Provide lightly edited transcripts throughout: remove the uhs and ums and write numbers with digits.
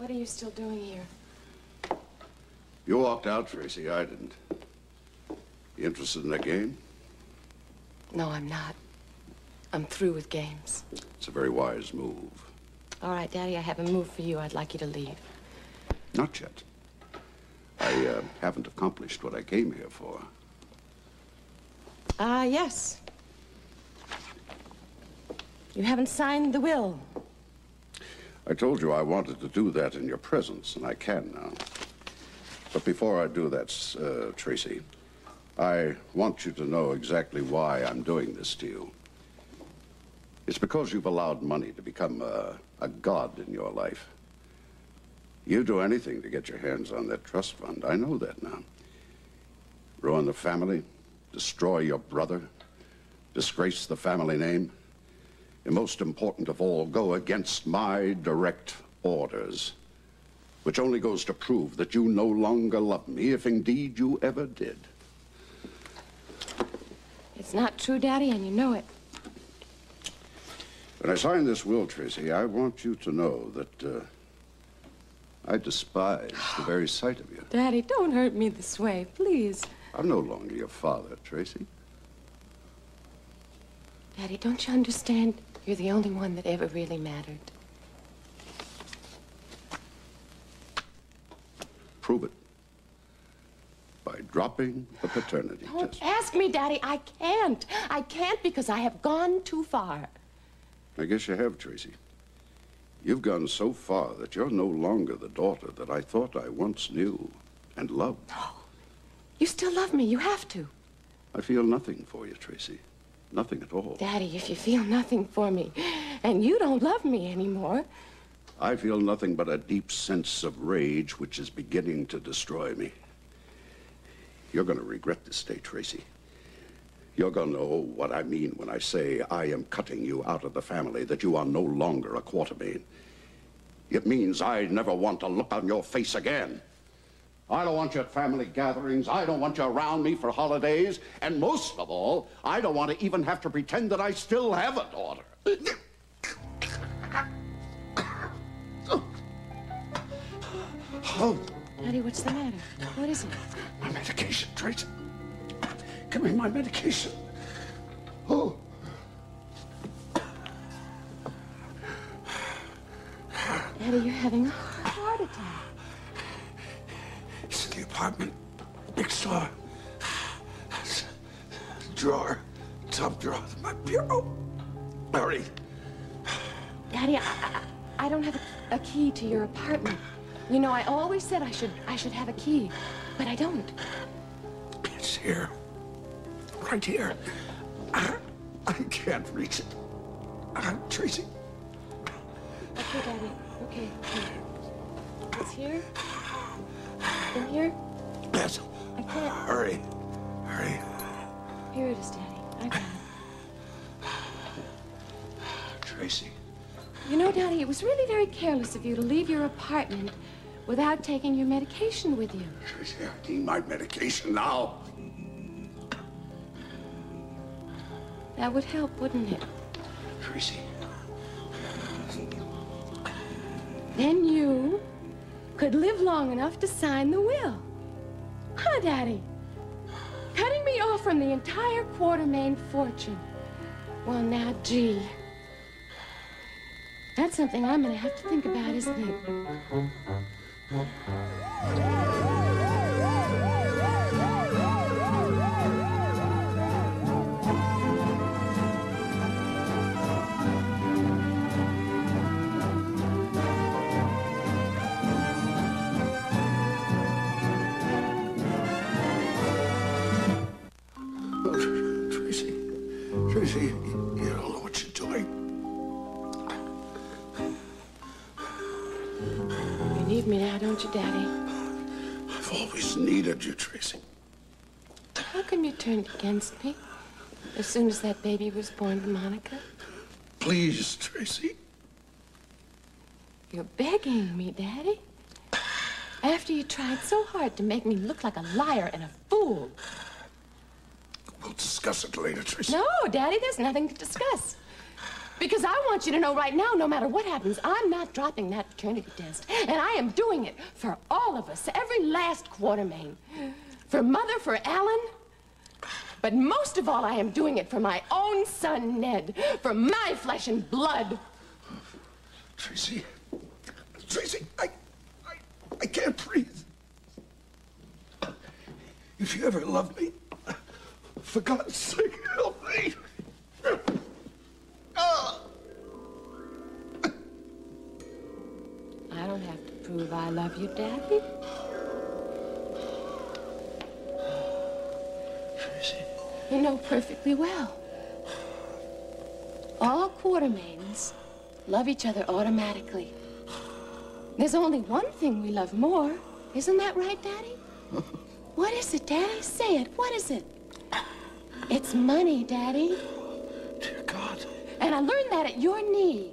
What are you still doing here? You walked out, Tracy. I didn't. You interested in that game? No, I'm not. I'm through with games. It's a very wise move. All right, Daddy, I have a move for you. I'd like you to leave. Not yet. I haven't accomplished what I came here for. Yes. You haven't signed the will. I told you I wanted to do that in your presence, and I can now. But before I do that, Tracy, I want you to know exactly why I'm doing this to you. It's because you've allowed money to become a god in your life. You do anything to get your hands on that trust fund. I know that now. Ruin the family, destroy your brother, disgrace the family name, and most important of all, go against my direct orders, which only goes to prove that you no longer love me, if indeed you ever did. It's not true, Daddy, and you know it. When I sign this will, Tracy, I want you to know that I despise the very sight of you. Daddy, don't hurt me this way, please. I'm no longer your father, Tracy. Daddy, don't you understand? You're the only one that ever really mattered. Prove it. By dropping the paternity test. Don't ask me, Daddy. I can't. I can't because I have gone too far. I guess you have, Tracy. You've gone so far that you're no longer the daughter that I thought I once knew and loved. No. You still love me. You have to. I feel nothing for you, Tracy. Nothing at all. Daddy, if you feel nothing for me, and you don't love me anymore... I feel nothing but a deep sense of rage which is beginning to destroy me. You're going to regret this day, Tracy. You're going to know what I mean when I say I am cutting you out of the family, that you are no longer a Quartermain. It means I never want to look on your face again. I don't want you at family gatherings. I don't want you around me for holidays. And most of all, I don't want to even have to pretend that I still have a daughter. Oh. Daddy, what's the matter? What is it? My medication, Tracy. Give me my medication. Oh. Daddy, you're having a heart attack. It's in the apartment. Next door. Drawer. Top drawer of my bureau. Hurry. Daddy, I don't have a key to your apartment. You know, I always said I should have a key, but I don't. It's here. Right here. I can't reach it. Tracy. Okay, Daddy. Okay. It's here? In here? Yes. I can't. Hurry. Hurry. Here it is, Daddy. I got it. Tracy. You know, Daddy, it was really very careless of you to leave your apartment without taking your medication with you. Tracy, I need my medication now. That would help, wouldn't it? Tracy. Then you could live long enough to sign the will. Huh, Daddy? Cutting me off from the entire Quartermain fortune. Well, now, gee. That's something I'm gonna have to think about, isn't it? Tracy, you don't know what you're doing. You need me now, don't you, Daddy? I've always needed you, Tracy. How come you turned against me as soon as that baby was born to Monica? Please, Tracy. You're begging me, Daddy. After you tried so hard to make me look like a liar and a fool. We'll discuss it later, Tracy. No, Daddy, there's nothing to discuss. Because I want you to know right now, no matter what happens, I'm not dropping that paternity test. And I am doing it for all of us, every last Quartermain. For Mother, for Alan. But most of all, I am doing it for my own son, Ned. For my flesh and blood. Tracy. Tracy, I can't breathe. If you ever loved me, for God's sake, help me. I don't have to prove I love you, Daddy. Tracy. You know perfectly well. All Quartermains love each other automatically. There's only one thing we love more. Isn't that right, Daddy? What is it, Daddy? Say it. What is it? It's money, Daddy. Dear God. And I learned that at your knee.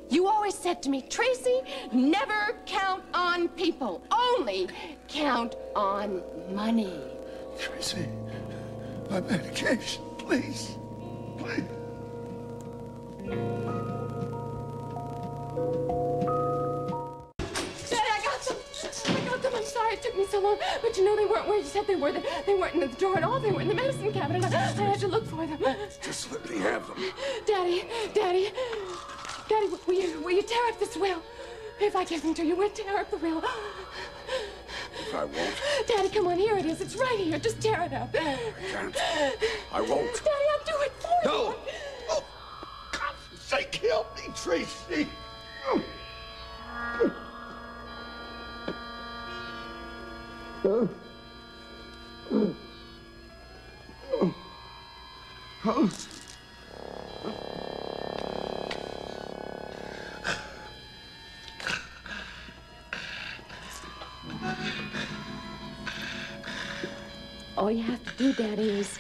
You always said to me, Tracy, never count on people. Only count on money. Tracy, my medication, please. Please. Daddy, I got them. I got them. I'm sorry it took me so long. But you know they weren't where you said they were. They weren't in the drawer at all. They were in the medicine cabinet. I had to look for them. Just let me have them. Daddy, will you tear up this will? If I give them to you, we'll tear up the will. If I won't. Daddy, come on, here it is. It's right here. Just tear it up. I can't. I won't. Daddy, I'll do it for you. No! Oh, God's sake, help me, Tracy. All you have to do, Daddy, is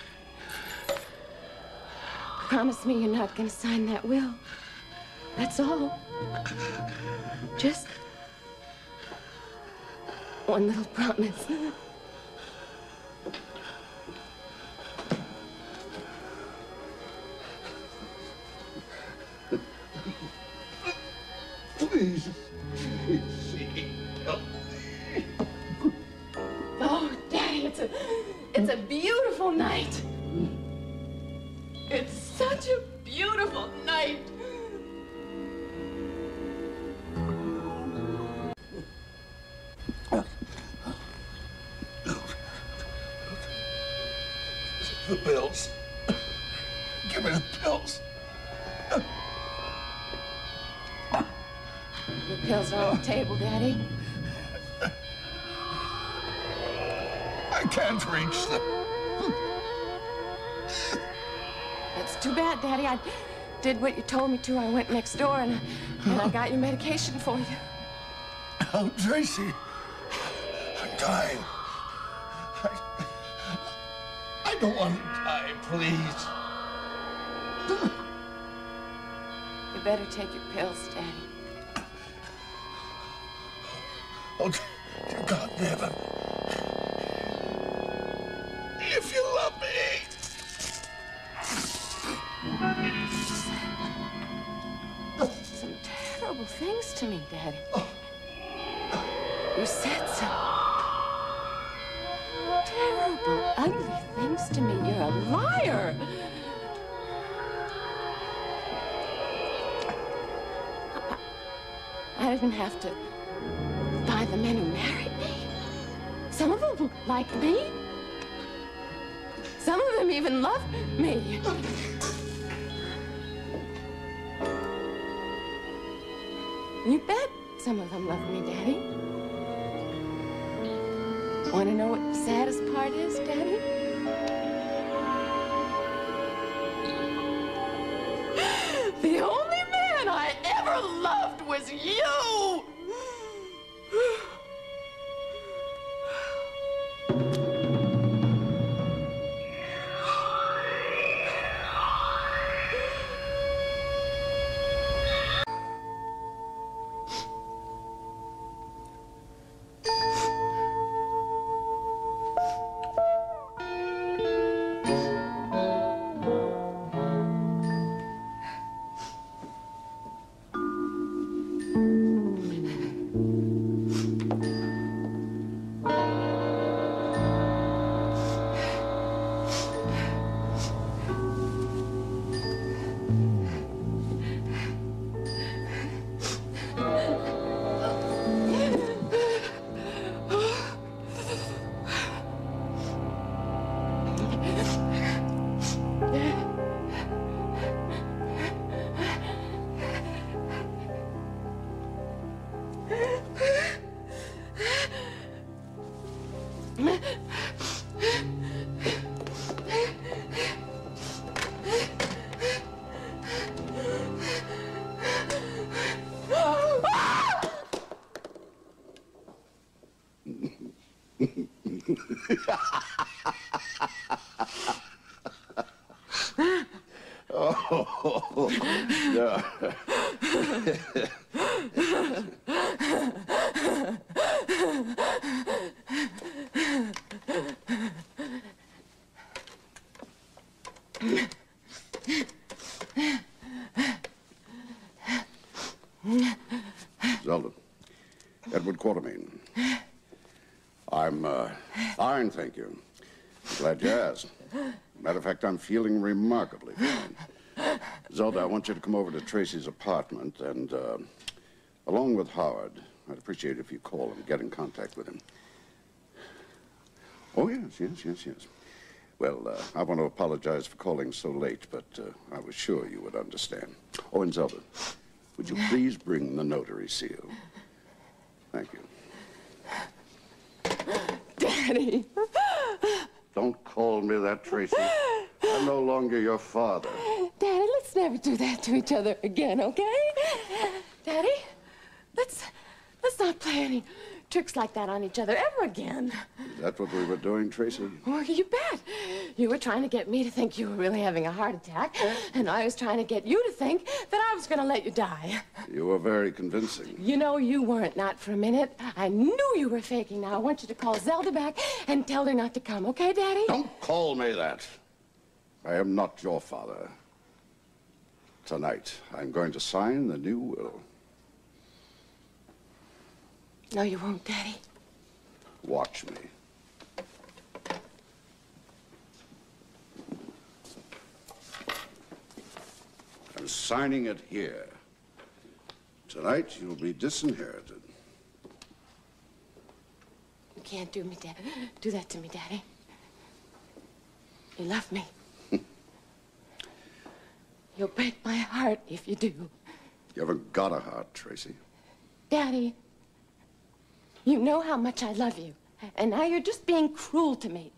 promise me you're not going to sign that will. That's all. Just one little promise. Please, Tracy, help me. Oh, Daddy, it's a beautiful night. It's such a beautiful night. The pills. Give me the pills. The pills are on the table, Daddy. I can't reach them. That's too bad, Daddy. I did what you told me to. I went next door and I got your medication for you. Oh, Tracy. I'm dying. I don't want to die, please. You better take your pills, Daddy. Oh, dear God in heaven. If you love me. Some terrible things to me, Daddy. You said some terrible, ugly things to me. You're a liar. I didn't have to buy the men who married me. Some of them liked me. Some of them even loved me. You bet some of them loved me, Daddy. Want to know what the saddest part is, Daddy? The only man I ever loved was you! Oh, no. Zelda. Edward Quartermain. I'm fine, thank you. Glad you asked. Matter of fact, I'm feeling remarkably fine. Zelda, I want you to come over to Tracy's apartment and, along with Howard, I'd appreciate it if you call and get in contact with him. Oh, yes. Well, I want to apologize for calling so late, but I was sure you would understand. Oh, and Zelda, would you please bring the notary seal? Thank you. Daddy. Don't call me that, Tracy. I'm no longer your father. Daddy, let's never do that to each other again, okay? Daddy, let's not play any tricks like that on each other ever again. Is that what we were doing, Tracy? Well, you bet. You were trying to get me to think you were really having a heart attack, and I was trying to get you to think that I was going to let you die. You were very convincing. You know, you weren't, not for a minute. I knew you were faking. Now, I want you to call Zelda back and tell her not to come, okay, Daddy? Don't call me that. I am not your father. Tonight, I'm going to sign the new will. No, you won't, Daddy. Watch me. I'm signing it here. Tonight, you'll be disinherited. You can't do that to me, Daddy. You love me. You'll break my heart if you do. You haven't got a heart, Tracy. Daddy, you know how much I love you, and now you're just being cruel to me.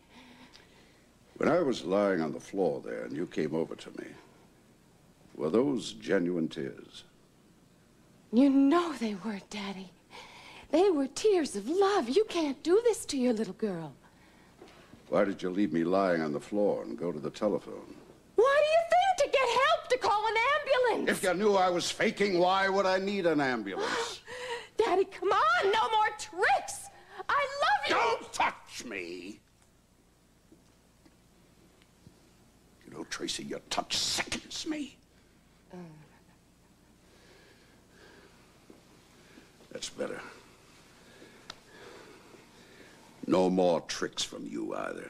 When I was lying on the floor there and you came over to me, were those genuine tears? You know they were, Daddy. They were tears of love. You can't do this to your little girl. Why did you leave me lying on the floor and go to the telephone? Why do you think? To get help, to call an ambulance. If you knew I was faking, why would I need an ambulance? Daddy, come on, no more tricks. I love you. Don't touch me. You know, Tracy, your touch sickens me. That's better. No more tricks from you either.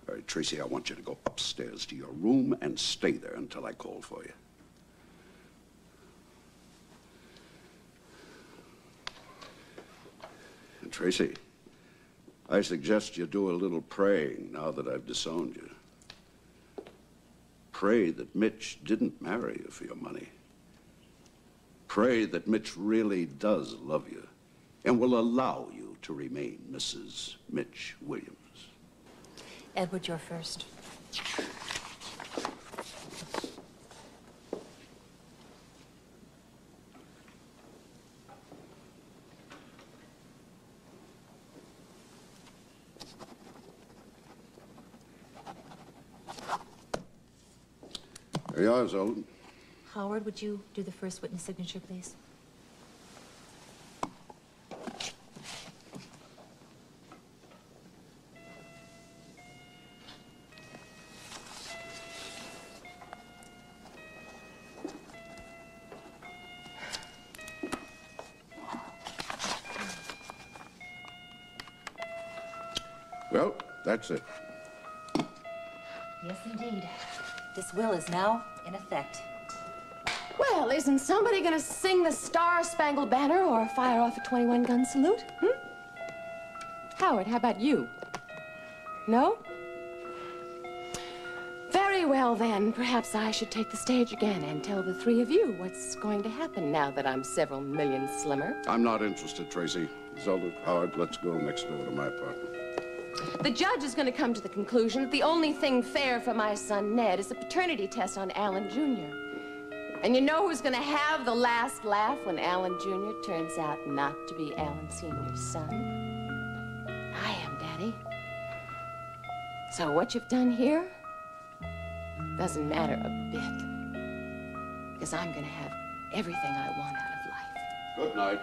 All right, Tracy, I want you to go upstairs to your room and stay there until I call for you. And Tracy, I suggest you do a little praying now that I've disowned you. Pray that Mitch didn't marry you for your money. Pray that Mitch really does love you and will allow you to remain Mrs. Mitch Williams. Edward, you're first. There you are, Zelda. Howard, would you do the first witness signature, please? Well, that's it. Yes, indeed. This will is now in effect. Well, isn't somebody gonna sing the Star-Spangled Banner or fire off a 21-gun salute? Howard, how about you? No? Very well, then. Perhaps I should take the stage again and tell the three of you what's going to happen now that I'm several million slimmer. I'm not interested, Tracy. Zelda, Howard, let's go next door to my apartment. The judge is going to come to the conclusion that the only thing fair for my son, Ned, is a paternity test on Alan Jr. And you know who's going to have the last laugh when Alan Jr. turns out not to be Alan Sr.'s son? I am, Daddy. So what you've done here, Doesn't matter a bit. Because I'm gonna have everything I want out of life. Good night.